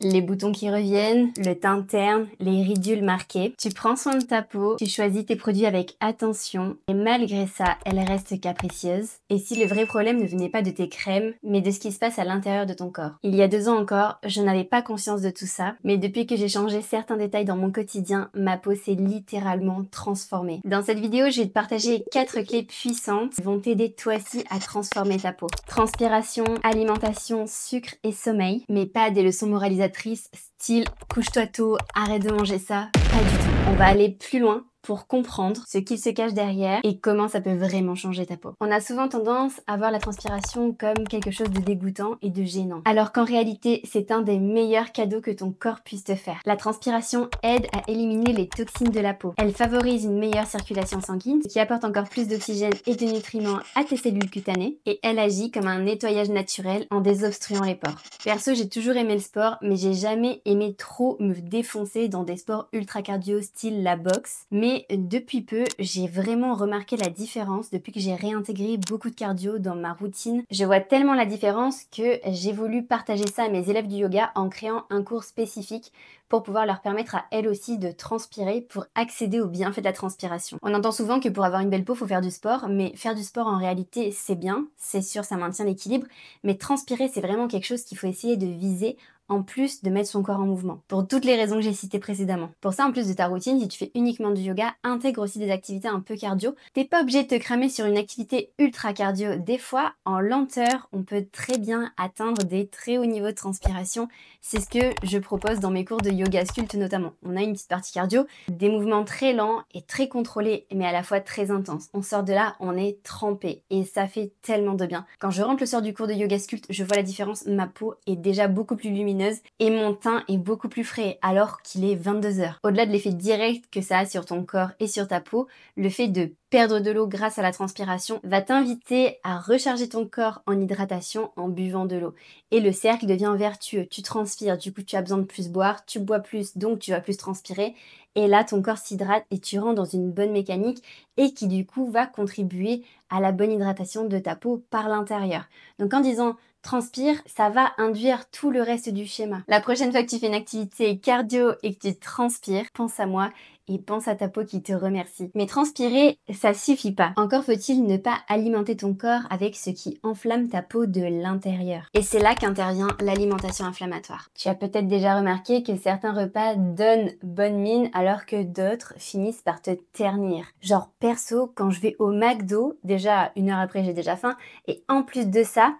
les boutons qui reviennent, le teint terne, les ridules marquées. Tu prends soin de ta peau, tu choisis tes produits avec attention et malgré ça, elle reste capricieuse. Et si le vrai problème ne venait pas de tes crèmes, mais de ce qui se passe à l'intérieur de ton corps. Il y a 2 ans encore, je n'avais pas conscience de tout ça, mais depuis que j'ai changé certains détails dans mon quotidien, ma peau s'est littéralement transformée. Dans cette vidéo, je vais te partager 4 clés puissantes qui vont t'aider toi aussi à transformer ta peau. Transpiration, alimentation, sucre et sommeil, mais pas des leçons moralisatrices style couche-toi tôt, arrête de manger ça, pas du tout. On va aller plus loin pour comprendre ce qu'il se cache derrière et comment ça peut vraiment changer ta peau. On a souvent tendance à voir la transpiration comme quelque chose de dégoûtant et de gênant, alors qu'en réalité, c'est un des meilleurs cadeaux que ton corps puisse te faire. La transpiration aide à éliminer les toxines de la peau. Elle favorise une meilleure circulation sanguine, ce qui apporte encore plus d'oxygène et de nutriments à tes cellules cutanées, et elle agit comme un nettoyage naturel en désobstruant les pores. Perso, j'ai toujours aimé le sport, mais j'ai jamais aimé trop me défoncer dans des sports ultra cardio style la boxe, mais depuis peu, j'ai vraiment remarqué la différence depuis que j'ai réintégré beaucoup de cardio dans ma routine. Je vois tellement la différence que j'ai voulu partager ça à mes élèves du yoga en créant un cours spécifique pour pouvoir leur permettre à elles aussi de transpirer pour accéder aux bienfaits de la transpiration. On entend souvent que pour avoir une belle peau, il faut faire du sport, mais faire du sport en réalité, c'est bien, c'est sûr, ça maintient l'équilibre, mais transpirer, c'est vraiment quelque chose qu'il faut essayer de viser en plus de mettre son corps en mouvement, pour toutes les raisons que j'ai citées précédemment. Pour ça, en plus de ta routine, si tu fais uniquement du yoga, intègre aussi des activités un peu cardio. T'es pas obligé de te cramer sur une activité ultra cardio. Des fois, en lenteur, on peut très bien atteindre des très hauts niveaux de transpiration. C'est ce que je propose dans mes cours de yoga sculpte notamment. On a une petite partie cardio, des mouvements très lents et très contrôlés, mais à la fois très intenses. On sort de là, on est trempé et ça fait tellement de bien. Quand je rentre le soir du cours de yoga sculpte, je vois la différence. Ma peau est déjà beaucoup plus lumineuse et mon teint est beaucoup plus frais alors qu'il est 22 heures. Au-delà de l'effet direct que ça a sur ton corps et sur ta peau, le fait de perdre de l'eau grâce à la transpiration va t'inviter à recharger ton corps en hydratation en buvant de l'eau. Et le cercle devient vertueux. Tu transpires, du coup tu as besoin de plus boire, tu bois plus, donc tu vas plus transpirer. Et là, ton corps s'hydrate et tu rentres dans une bonne mécanique et qui du coup va contribuer à la bonne hydratation de ta peau par l'intérieur. Donc en disant transpire, ça va induire tout le reste du schéma. La prochaine fois que tu fais une activité cardio et que tu transpires, pense à moi et pense à ta peau qui te remercie. Mais transpirer, ça suffit pas. Encore faut-il ne pas alimenter ton corps avec ce qui enflamme ta peau de l'intérieur. Et c'est là qu'intervient l'alimentation inflammatoire. Tu as peut-être déjà remarqué que certains repas donnent bonne mine alors que d'autres finissent par te ternir. Genre perso, quand je vais au McDo, déjà 1 heure après j'ai déjà faim, et en plus de ça,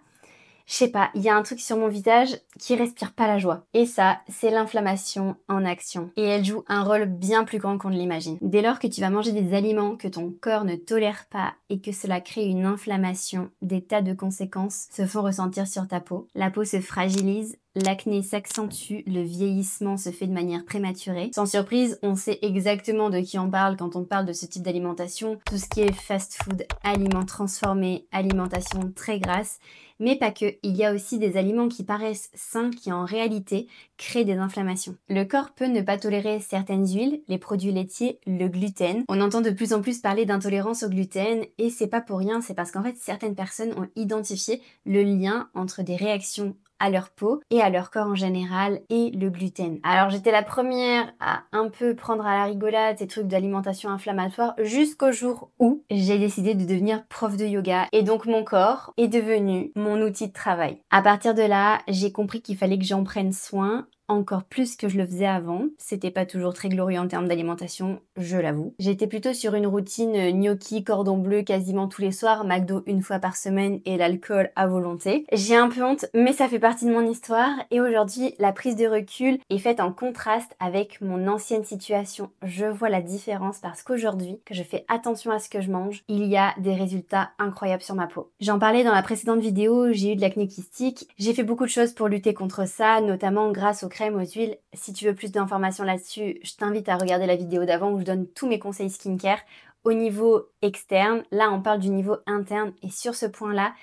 je sais pas, il y a un truc sur mon visage qui respire pas la joie. Et ça, c'est l'inflammation en action. Et elle joue un rôle bien plus grand qu'on ne l'imagine. Dès lors que tu vas manger des aliments que ton corps ne tolère pas et que cela crée une inflammation, des tas de conséquences se font ressentir sur ta peau. La peau se fragilise, l'acné s'accentue, le vieillissement se fait de manière prématurée. Sans surprise, on sait exactement de qui on parle quand on parle de ce type d'alimentation. Tout ce qui est fast-food, aliments transformés, alimentation très grasse. Mais pas que, il y a aussi des aliments qui paraissent sains qui en réalité créent des inflammations. Le corps peut ne pas tolérer certaines huiles, les produits laitiers, le gluten. On entend de plus en plus parler d'intolérance au gluten et c'est pas pour rien, c'est parce qu'en fait certaines personnes ont identifié le lien entre des réactions à leur peau et à leur corps en général et le gluten. Alors j'étais la première à un peu prendre à la rigolade ces trucs d'alimentation inflammatoire jusqu'au jour où j'ai décidé de devenir prof de yoga et donc mon corps est devenu mon outil de travail. À partir de là, j'ai compris qu'il fallait que j'en prenne soin encore plus que je le faisais avant. C'était pas toujours très glorieux en termes d'alimentation, je l'avoue. J'étais plutôt sur une routine gnocchi, cordon bleu quasiment tous les soirs, McDo 1 fois par semaine et l'alcool à volonté. J'ai un peu honte, mais ça fait partie de mon histoire et aujourd'hui, la prise de recul est faite en contraste avec mon ancienne situation. Je vois la différence parce qu'aujourd'hui, que je fais attention à ce que je mange, il y a des résultats incroyables sur ma peau. J'en parlais dans la précédente vidéo, j'ai eu de l'acné kystique. J'ai fait beaucoup de choses pour lutter contre ça, notamment grâce aux crèmes, aux huiles. Si tu veux plus d'informations là-dessus, je t'invite à regarder la vidéo d'avant où je donne tous mes conseils skincare au niveau externe. Là, on parle du niveau interne et sur ce point-là,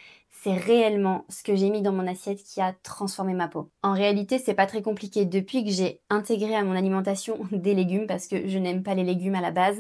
c'est réellement ce que j'ai mis dans mon assiette qui a transformé ma peau. En réalité, c'est pas très compliqué. Depuis que j'ai intégré à mon alimentation des légumes, parce que je n'aime pas les légumes à la base,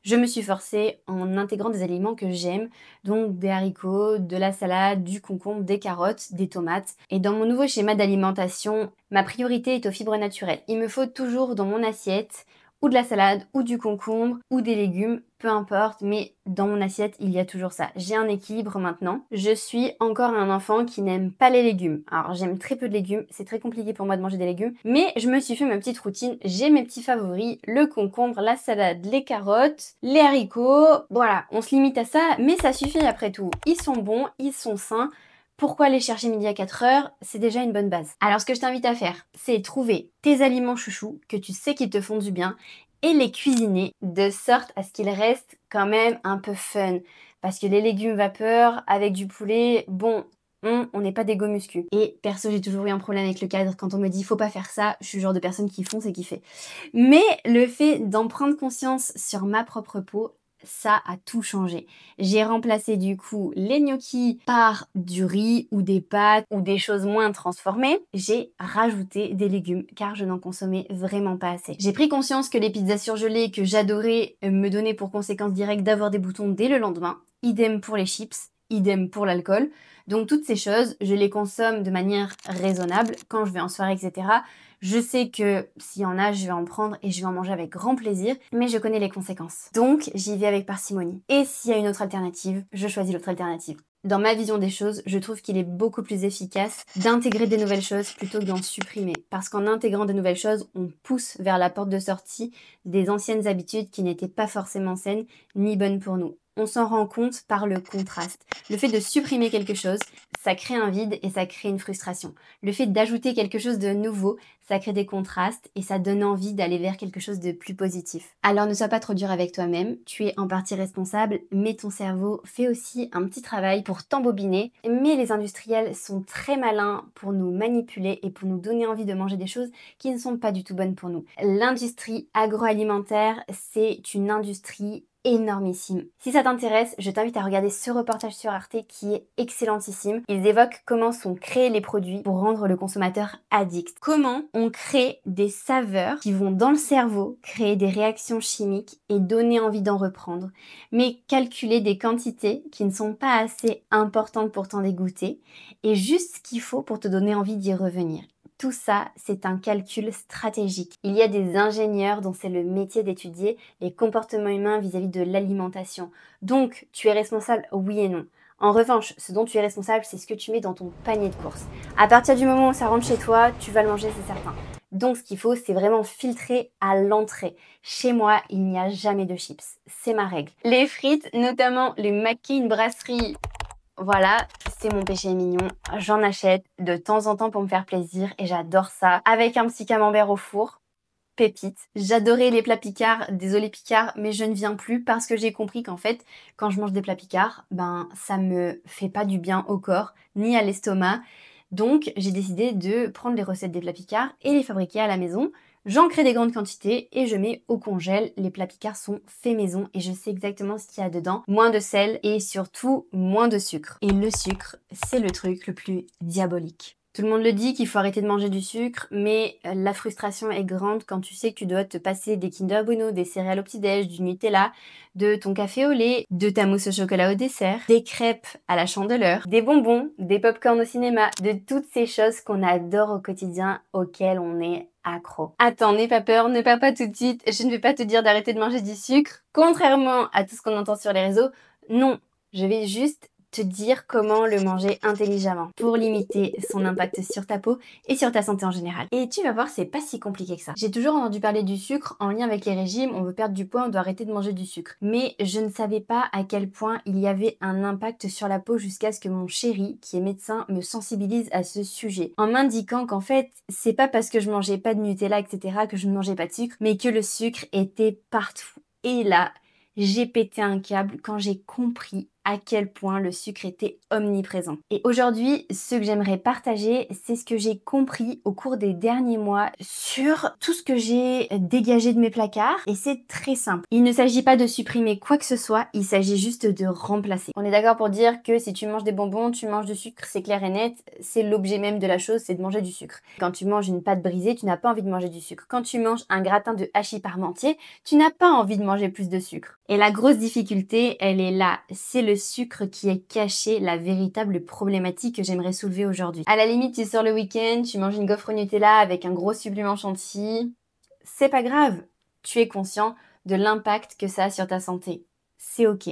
je me suis forcée en intégrant des aliments que j'aime, donc des haricots, de la salade, du concombre, des carottes, des tomates. Et dans mon nouveau schéma d'alimentation, ma priorité est aux fibres naturelles. Il me faut toujours dans mon assiette ou de la salade, ou du concombre, ou des légumes, peu importe, mais dans mon assiette, il y a toujours ça. J'ai un équilibre maintenant. Je suis encore un enfant qui n'aime pas les légumes. Alors, j'aime très peu de légumes, c'est très compliqué pour moi de manger des légumes, mais je me suis fait ma petite routine. J'ai mes petits favoris, le concombre, la salade, les carottes, les haricots. Voilà, on se limite à ça, mais ça suffit après tout. Ils sont bons, ils sont sains. Pourquoi aller chercher midi à 4 heures? C'est déjà une bonne base. Alors ce que je t'invite à faire, c'est trouver tes aliments chouchous que tu sais qu'ils te font du bien et les cuisiner de sorte à ce qu'ils restent quand même un peu fun. Parce que les légumes vapeur avec du poulet, bon, on n'est pas des go muscu. Et perso, j'ai toujours eu un problème avec le cadre. Quand on me dit faut pas faire ça, je suis le genre de personne qui fonce et qui fait. Mais le fait d'en prendre conscience sur ma propre peau, ça a tout changé. J'ai remplacé du coup les gnocchis par du riz ou des pâtes ou des choses moins transformées. J'ai rajouté des légumes car je n'en consommais vraiment pas assez. J'ai pris conscience que les pizzas surgelées que j'adorais me donnaient pour conséquence directe d'avoir des boutons dès le lendemain. Idem pour les chips, idem pour l'alcool. Donc toutes ces choses, je les consomme de manière raisonnable quand je vais en soirée, etc. Je sais que s'il y en a, je vais en prendre et je vais en manger avec grand plaisir, mais je connais les conséquences. Donc, j'y vais avec parcimonie. Et s'il y a une autre alternative, je choisis l'autre alternative. Dans ma vision des choses, je trouve qu'il est beaucoup plus efficace d'intégrer des nouvelles choses plutôt que d'en supprimer. Parce qu'en intégrant de nouvelles choses, on pousse vers la porte de sortie des anciennes habitudes qui n'étaient pas forcément saines ni bonnes pour nous. On s'en rend compte par le contraste. Le fait de supprimer quelque chose, ça crée un vide et ça crée une frustration. Le fait d'ajouter quelque chose de nouveau, ça crée des contrastes et ça donne envie d'aller vers quelque chose de plus positif. Alors ne sois pas trop dur avec toi-même, tu es en partie responsable, mais ton cerveau fait aussi un petit travail pour t'embobiner. Mais les industriels sont très malins pour nous manipuler et pour nous donner envie de manger des choses qui ne sont pas du tout bonnes pour nous. L'industrie agroalimentaire, c'est une industrie énormissime. Si ça t'intéresse, je t'invite à regarder ce reportage sur Arte qui est excellentissime. Ils évoquent comment sont créés les produits pour rendre le consommateur addict. Comment on crée des saveurs qui vont dans le cerveau, créer des réactions chimiques et donner envie d'en reprendre. Mais calculer des quantités qui ne sont pas assez importantes pour t'en dégoûter et juste ce qu'il faut pour te donner envie d'y revenir. Tout ça, c'est un calcul stratégique. Il y a des ingénieurs dont c'est le métier d'étudier les comportements humains vis-à-vis de l'alimentation. Donc, tu es responsable, oui et non. En revanche, ce dont tu es responsable, c'est ce que tu mets dans ton panier de courses. À partir du moment où ça rentre chez toi, tu vas le manger, c'est certain. Donc, ce qu'il faut, c'est vraiment filtrer à l'entrée. Chez moi, il n'y a jamais de chips. C'est ma règle. Les frites, notamment les McCain brasserie, voilà, c'est mon péché mignon. J'en achète de temps en temps pour me faire plaisir et j'adore ça. Avec un petit camembert au four, pépite. J'adorais les plats picards, désolé Picard, mais je ne viens plus parce que j'ai compris qu'en fait, quand je mange des plats picards, ben ça me fait pas du bien au corps ni à l'estomac. Donc j'ai décidé de prendre les recettes des plats picards et les fabriquer à la maison. J'en crée des grandes quantités et je mets au congèle. Les plats picards sont faits maison et je sais exactement ce qu'il y a dedans. Moins de sel et surtout moins de sucre. Et le sucre, c'est le truc le plus diabolique. Tout le monde le dit qu'il faut arrêter de manger du sucre, mais la frustration est grande quand tu sais que tu dois te passer des Kinder Bueno, des céréales au petit-déj, du Nutella, de ton café au lait, de ta mousse au chocolat au dessert, des crêpes à la chandeleur, des bonbons, des pop-corn au cinéma, de toutes ces choses qu'on adore au quotidien, auxquelles on est accro. Attends, n'aie pas peur, ne pars pas tout de suite, je ne vais pas te dire d'arrêter de manger du sucre. Contrairement à tout ce qu'on entend sur les réseaux, non, je vais juste te dire comment le manger intelligemment pour limiter son impact sur ta peau et sur ta santé en général. Et tu vas voir, c'est pas si compliqué que ça. J'ai toujours entendu parler du sucre en lien avec les régimes, on veut perdre du poids, on doit arrêter de manger du sucre. Mais je ne savais pas à quel point il y avait un impact sur la peau jusqu'à ce que mon chéri, qui est médecin, me sensibilise à ce sujet. En m'indiquant qu'en fait, c'est pas parce que je mangeais pas de Nutella, etc. que je ne mangeais pas de sucre, mais que le sucre était partout. Et là, j'ai pété un câble quand j'ai compris à quel point le sucre était omniprésent. Et aujourd'hui, ce que j'aimerais partager, c'est ce que j'ai compris au cours des derniers mois sur tout ce que j'ai dégagé de mes placards. Et c'est très simple. Il ne s'agit pas de supprimer quoi que ce soit, il s'agit juste de remplacer. On est d'accord pour dire que si tu manges des bonbons, tu manges du sucre, c'est clair et net. C'est l'objet même de la chose, c'est de manger du sucre. Quand tu manges une pâte brisée, tu n'as pas envie de manger du sucre. Quand tu manges un gratin de hachis parmentier, tu n'as pas envie de manger plus de sucre. Et la grosse difficulté, elle est là. C'est le sucre qui est caché, la véritable problématique que j'aimerais soulever aujourd'hui. À la limite, tu sors le week-end, tu manges une gaufre au Nutella avec un gros supplément chantilly. C'est pas grave. Tu es conscient de l'impact que ça a sur ta santé. C'est ok.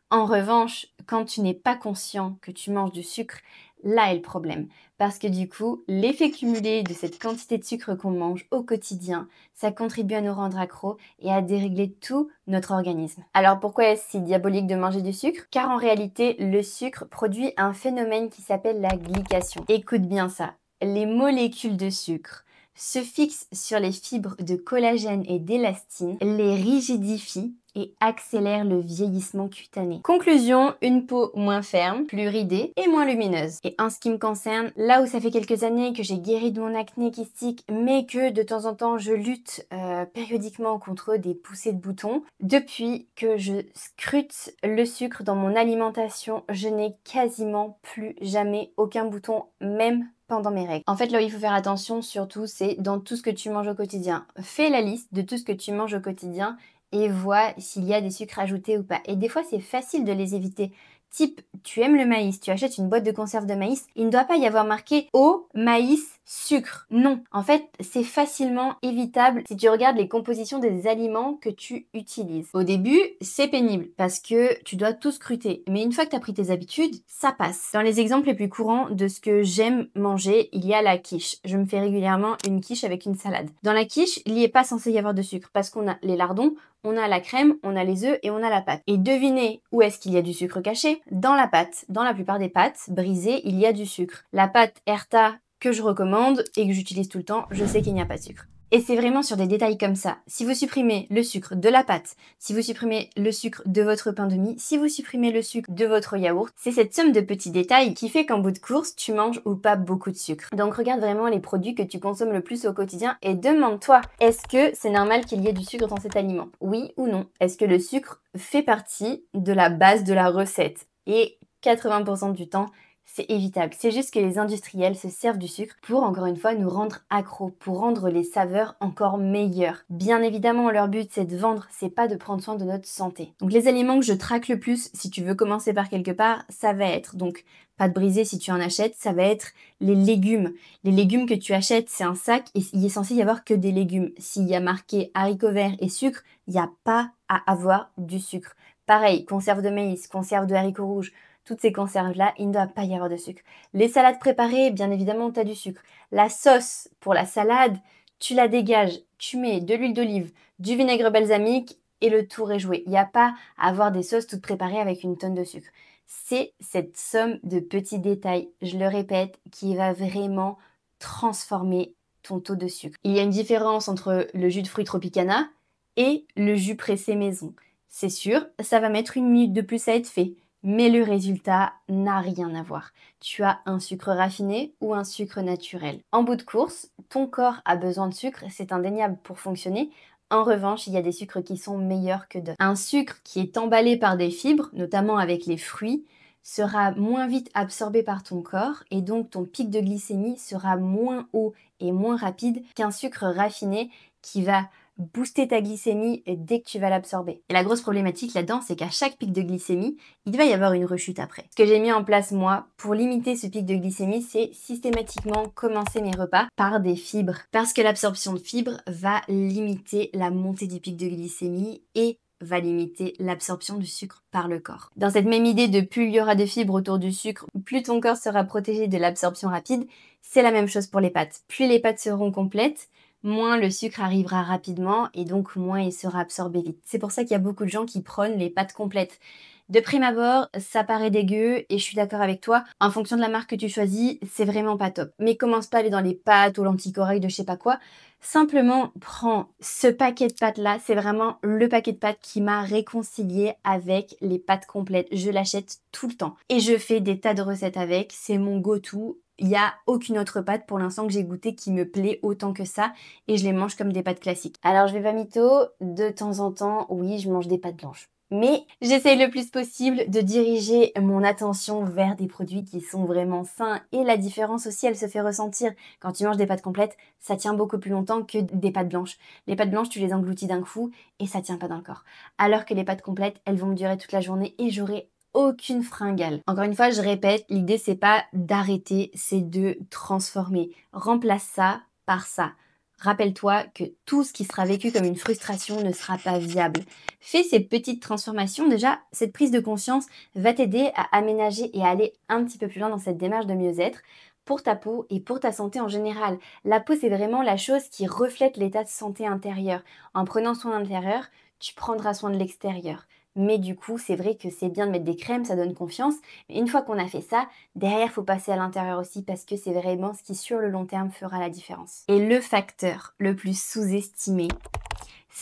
En revanche, quand tu n'es pas conscient que tu manges du sucre, là est le problème. Parce que du coup, l'effet cumulé de cette quantité de sucre qu'on mange au quotidien, ça contribue à nous rendre accros et à dérégler tout notre organisme. Alors pourquoi est-ce si diabolique de manger du sucre? Car en réalité, le sucre produit un phénomène qui s'appelle la glycation. Écoute bien ça. Les molécules de sucre se fixent sur les fibres de collagène et d'élastine, les rigidifient et accélère le vieillissement cutané. Conclusion, une peau moins ferme, plus ridée et moins lumineuse. Et en ce qui me concerne, là où ça fait quelques années que j'ai guéri de mon acné kystique, mais que de temps en temps je lutte périodiquement contre des poussées de boutons, depuis que je scrute le sucre dans mon alimentation, je n'ai quasiment plus jamais aucun bouton, même pendant mes règles. En fait, là où il faut faire attention surtout, c'est dans tout ce que tu manges au quotidien. Fais la liste de tout ce que tu manges au quotidien et vois s'il y a des sucres ajoutés ou pas. Et des fois, c'est facile de les éviter. Type, tu aimes le maïs, tu achètes une boîte de conserve de maïs, il ne doit pas y avoir marqué eau, maïs, sucre. Non. En fait, c'est facilement évitable si tu regardes les compositions des aliments que tu utilises. Au début, c'est pénible parce que tu dois tout scruter. Mais une fois que tu as pris tes habitudes, ça passe. Dans les exemples les plus courants de ce que j'aime manger, il y a la quiche. Je me fais régulièrement une quiche avec une salade. Dans la quiche, il n'y est pas censé y avoir de sucre parce qu'on a les lardons, on a la crème, on a les œufs et on a la pâte. Et devinez où est-ce qu'il y a du sucre caché? Dans la pâte. Dans la plupart des pâtes brisées, il y a du sucre. La pâte Erta que je recommande et que j'utilise tout le temps, je sais qu'il n'y a pas de sucre. Et c'est vraiment sur des détails comme ça. Si vous supprimez le sucre de la pâte, si vous supprimez le sucre de votre pain de mie, si vous supprimez le sucre de votre yaourt, c'est cette somme de petits détails qui fait qu'en bout de course, tu manges ou pas beaucoup de sucre. Donc regarde vraiment les produits que tu consommes le plus au quotidien et demande-toi, est-ce que c'est normal qu'il y ait du sucre dans cet aliment? Oui ou non? Est-ce que le sucre fait partie de la base de la recette? Et 80% du temps, c'est évitable. C'est juste que les industriels se servent du sucre pour, encore une fois, nous rendre accros, pour rendre les saveurs encore meilleures. Bien évidemment, leur but, c'est de vendre, c'est pas de prendre soin de notre santé. Donc les aliments que je traque le plus, si tu veux commencer par quelque part, ça va être donc pâte brisée si tu en achètes, ça va être les légumes. Les légumes que tu achètes, c'est un sac et il est censé y avoir que des légumes. S'il y a marqué haricots verts et sucre, il n'y a pas à avoir du sucre. Pareil, conserve de maïs, conserve de haricots rouges, toutes ces conserves-là, il ne doit pas y avoir de sucre. Les salades préparées, bien évidemment, tu as du sucre. La sauce pour la salade, tu la dégages, tu mets de l'huile d'olive, du vinaigre balsamique et le tour est joué. Il n'y a pas à avoir des sauces toutes préparées avec une tonne de sucre. C'est cette somme de petits détails, je le répète, qui va vraiment transformer ton taux de sucre. Il y a une différence entre le jus de fruits Tropicana et le jus pressé maison. C'est sûr, ça va mettre 1 minute de plus à être fait. Mais le résultat n'a rien à voir. Tu as un sucre raffiné ou un sucre naturel. En bout de course, ton corps a besoin de sucre, c'est indéniable pour fonctionner. En revanche, il y a des sucres qui sont meilleurs que d'autres. Un sucre qui est emballé par des fibres, notamment avec les fruits, sera moins vite absorbé par ton corps et donc ton pic de glycémie sera moins haut et moins rapide qu'un sucre raffiné qui va booster ta glycémie dès que tu vas l'absorber. Et la grosse problématique là-dedans, c'est qu'à chaque pic de glycémie, il va y avoir une rechute après. Ce que j'ai mis en place moi pour limiter ce pic de glycémie, c'est systématiquement commencer mes repas par des fibres. Parce que l'absorption de fibres va limiter la montée du pic de glycémie et va limiter l'absorption du sucre par le corps. Dans cette même idée de plus il y aura de fibres autour du sucre, plus ton corps sera protégé de l'absorption rapide, c'est la même chose pour les pâtes. Plus les pâtes seront complètes, moins le sucre arrivera rapidement et donc moins il sera absorbé vite. C'est pour ça qu'il y a beaucoup de gens qui prônent les pâtes complètes. De prime abord, ça paraît dégueu et je suis d'accord avec toi. En fonction de la marque que tu choisis, c'est vraiment pas top. Mais commence pas à aller dans les pâtes ou l'anticorrect de je sais pas quoi. Simplement, prends ce paquet de pâtes là. C'est vraiment le paquet de pâtes qui m'a réconcilié avec les pâtes complètes. Je l'achète tout le temps. Et je fais des tas de recettes avec. C'est mon go-to. Il n'y a aucune autre pâte pour l'instant que j'ai goûté qui me plaît autant que ça. Et je les mange comme des pâtes classiques. Alors je vais pas mytho. De temps en temps, oui, je mange des pâtes blanches. Mais j'essaye le plus possible de diriger mon attention vers des produits qui sont vraiment sains. Et la différence aussi, elle se fait ressentir. Quand tu manges des pâtes complètes, ça tient beaucoup plus longtemps que des pâtes blanches. Les pâtes blanches, tu les engloutis d'un coup et ça tient pas dans le corps. Alors que les pâtes complètes, elles vont me durer toute la journée et j'aurai aucune fringale. Encore une fois, je répète, l'idée c'est pas d'arrêter, c'est de transformer. Remplace ça par ça. Rappelle-toi que tout ce qui sera vécu comme une frustration ne sera pas viable. Fais ces petites transformations. Déjà, cette prise de conscience va t'aider à aménager et à aller un petit peu plus loin dans cette démarche de mieux-être pour ta peau et pour ta santé en général. La peau, c'est vraiment la chose qui reflète l'état de santé intérieur. En prenant soin de l'intérieur, tu prendras soin de l'extérieur. Mais du coup, c'est vrai que c'est bien de mettre des crèmes, ça donne confiance. Mais une fois qu'on a fait ça, derrière, il faut passer à l'intérieur aussi parce que c'est vraiment ce qui, sur le long terme, fera la différence. Et le facteur le plus sous-estimé,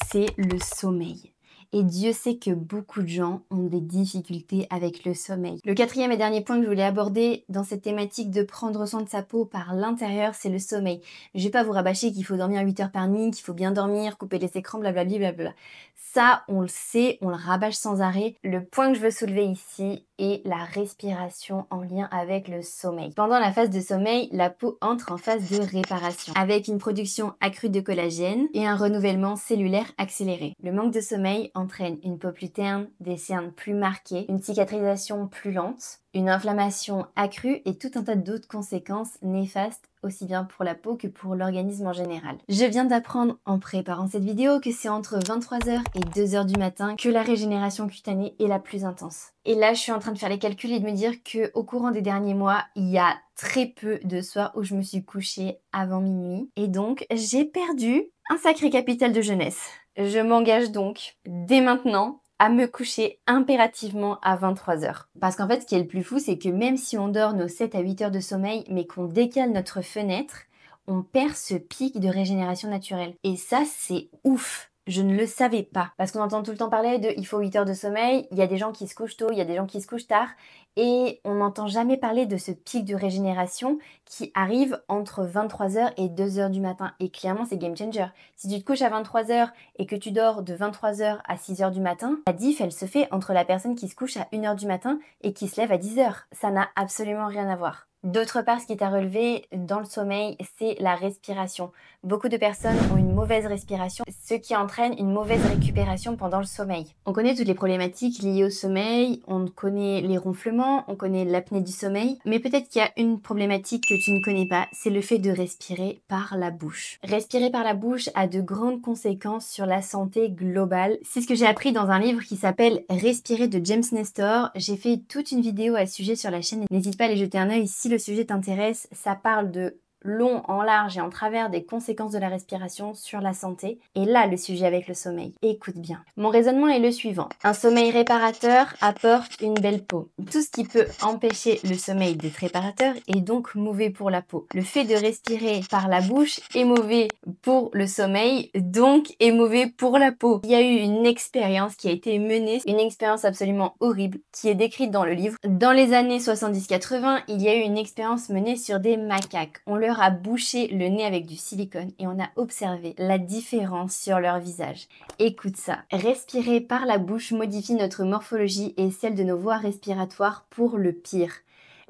c'est le sommeil. Et Dieu sait que beaucoup de gens ont des difficultés avec le sommeil. Le quatrième et dernier point que je voulais aborder dans cette thématique de prendre soin de sa peau par l'intérieur, c'est le sommeil. Je vais pas vous rabâcher qu'il faut dormir 8 heures par nuit, qu'il faut bien dormir, couper les écrans, blablabla, blablabla. Ça, on le sait, on le rabâche sans arrêt. Le point que je veux soulever ici est la respiration en lien avec le sommeil. Pendant la phase de sommeil, la peau entre en phase de réparation, avec une production accrue de collagène et un renouvellement cellulaire accéléré. Le manque de sommeil entraîne une peau plus terne, des cernes plus marquées, une cicatrisation plus lente, une inflammation accrue et tout un tas d'autres conséquences néfastes aussi bien pour la peau que pour l'organisme en général. Je viens d'apprendre en préparant cette vidéo que c'est entre 23h et 2h du matin que la régénération cutanée est la plus intense. Et là, je suis en train de faire les calculs et de me dire qu'au courant des derniers mois, il y a très peu de soirs où je me suis couchée avant minuit. Et donc, j'ai perdu un sacré capital de jeunesse. Je m'engage donc dès maintenant à me coucher impérativement à 23h. Parce qu'en fait, ce qui est le plus fou, c'est que même si on dort nos 7 à 8 heures de sommeil, mais qu'on décale notre fenêtre, on perd ce pic de régénération naturelle. Et ça, c'est ouf! Je ne le savais pas. Parce qu'on entend tout le temps parler de il faut 8 heures de sommeil, il y a des gens qui se couchent tôt, il y a des gens qui se couchent tard, et on n'entend jamais parler de ce pic de régénération qui arrive entre 23h et 2h du matin. Et clairement, c'est game changer. Si tu te couches à 23h et que tu dors de 23h à 6h du matin, la diff, elle se fait entre la personne qui se couche à 1h du matin et qui se lève à 10h. Ça n'a absolument rien à voir. D'autre part, ce qui est à relever dans le sommeil, c'est la respiration. Beaucoup de personnes ont une mauvaise respiration, ce qui entraîne une mauvaise récupération pendant le sommeil. On connaît toutes les problématiques liées au sommeil, on connaît les ronflements, on connaît l'apnée du sommeil, mais peut-être qu'il y a une problématique que tu ne connais pas, c'est le fait de respirer par la bouche. Respirer par la bouche a de grandes conséquences sur la santé globale. C'est ce que j'ai appris dans un livre qui s'appelle Respirer de James Nestor. J'ai fait toute une vidéo à ce sujet sur la chaîne, n'hésite pas à aller jeter un œil si le sujet t'intéresse. Ça parle de long, en large et en travers des conséquences de la respiration sur la santé. Et là, le sujet avec le sommeil. Écoute bien. Mon raisonnement est le suivant. Un sommeil réparateur apporte une belle peau. Tout ce qui peut empêcher le sommeil d'être réparateur est donc mauvais pour la peau. Le fait de respirer par la bouche est mauvais pour le sommeil, donc est mauvais pour la peau. Il y a eu une expérience qui a été menée, une expérience absolument horrible, qui est décrite dans le livre. Dans les années 70-80, il y a eu une expérience menée sur des macaques. On leur a bouché le nez avec du silicone et on a observé la différence sur leur visage. Écoute ça, respirer par la bouche modifie notre morphologie et celle de nos voies respiratoires pour le pire.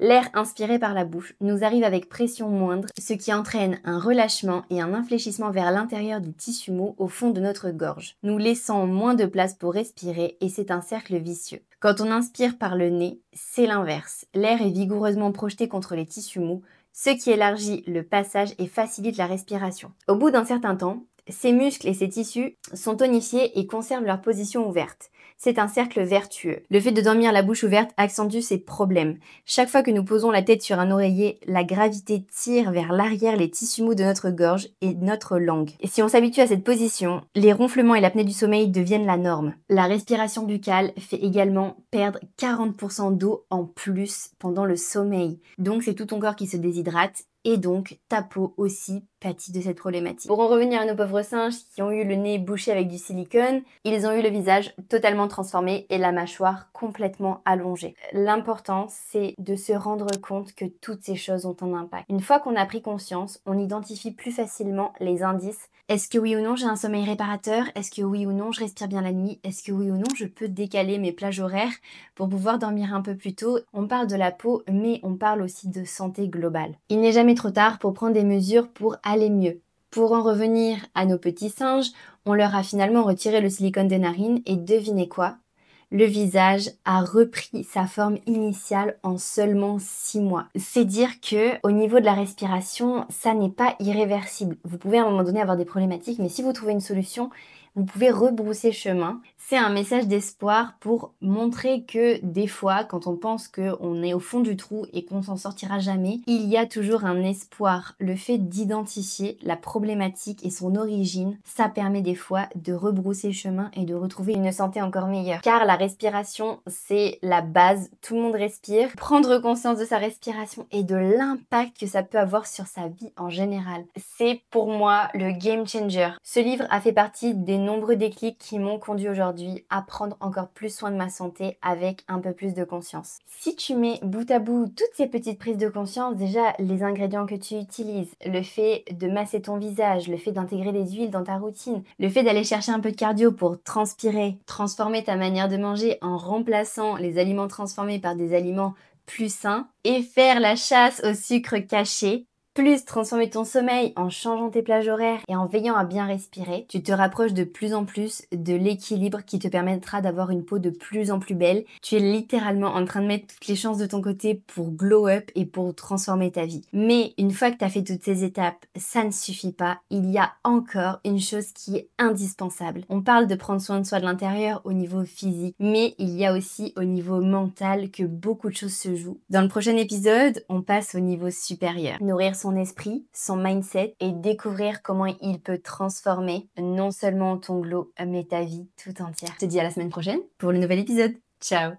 L'air inspiré par la bouche nous arrive avec pression moindre, ce qui entraîne un relâchement et un infléchissement vers l'intérieur du tissu mou au fond de notre gorge, nous laissant moins de place pour respirer et c'est un cercle vicieux. Quand on inspire par le nez, c'est l'inverse. L'air est vigoureusement projeté contre les tissus mous, ce qui élargit le passage et facilite la respiration. Au bout d'un certain temps, Ses muscles et ses tissus sont tonifiés et conservent leur position ouverte. C'est un cercle vertueux. Le fait de dormir la bouche ouverte accentue ces problèmes. Chaque fois que nous posons la tête sur un oreiller, la gravité tire vers l'arrière les tissus mous de notre gorge et notre langue. Et si on s'habitue à cette position, les ronflements et l'apnée du sommeil deviennent la norme. La respiration buccale fait également perdre 40% d'eau en plus pendant le sommeil. Donc c'est tout ton corps qui se déshydrate et donc ta peau aussi pâtit de cette problématique. Pour en revenir à nos pauvres singes qui ont eu le nez bouché avec du silicone, ils ont eu le visage totalement transformé et la mâchoire complètement allongée. L'important, c'est de se rendre compte que toutes ces choses ont un impact. Une fois qu'on a pris conscience, on identifie plus facilement les indices. Est-ce que oui ou non j'ai un sommeil réparateur? Est-ce que oui ou non je respire bien la nuit? Est-ce que oui ou non je peux décaler mes plages horaires pour pouvoir dormir un peu plus tôt? On parle de la peau, mais on parle aussi de santé globale. Il n'est jamais trop tard pour prendre des mesures pour aller mieux. Pour en revenir à nos petits singes, on leur a finalement retiré le silicone des narines et devinez quoi? Le visage a repris sa forme initiale en seulement 6 mois. C'est dire que au niveau de la respiration, ça n'est pas irréversible. Vous pouvez à un moment donné avoir des problématiques, mais si vous trouvez une solution, vous pouvez rebrousser chemin. C'est un message d'espoir pour montrer que des fois, quand on pense qu'on est au fond du trou et qu'on s'en sortira jamais, il y a toujours un espoir. Le fait d'identifier la problématique et son origine, ça permet des fois de rebrousser chemin et de retrouver une santé encore meilleure. Car la respiration, c'est la base. Tout le monde respire. Prendre conscience de sa respiration et de l'impact que ça peut avoir sur sa vie en général. C'est pour moi le game changer. Ce livre a fait partie des nombreux déclics qui m'ont conduit aujourd'hui à prendre encore plus soin de ma santé avec un peu plus de conscience. Si tu mets bout à bout toutes ces petites prises de conscience, déjà les ingrédients que tu utilises, le fait de masser ton visage, le fait d'intégrer des huiles dans ta routine, le fait d'aller chercher un peu de cardio pour transpirer, transformer ta manière de manger en remplaçant les aliments transformés par des aliments plus sains et faire la chasse au sucre caché, plus transformer ton sommeil en changeant tes plages horaires et en veillant à bien respirer, tu te rapproches de plus en plus de l'équilibre qui te permettra d'avoir une peau de plus en plus belle. Tu es littéralement en train de mettre toutes les chances de ton côté pour glow up et pour transformer ta vie. Mais une fois que tu as fait toutes ces étapes, ça ne suffit pas. Il y a encore une chose qui est indispensable. On parle de prendre soin de soi de l'intérieur au niveau physique, mais il y a aussi au niveau mental que beaucoup de choses se jouent. Dans le prochain épisode, on passe au niveau supérieur. Nourrir son esprit, son mindset et découvrir comment il peut transformer non seulement ton glow, mais ta vie tout entière. Je te dis à la semaine prochaine pour le nouvel épisode. Ciao!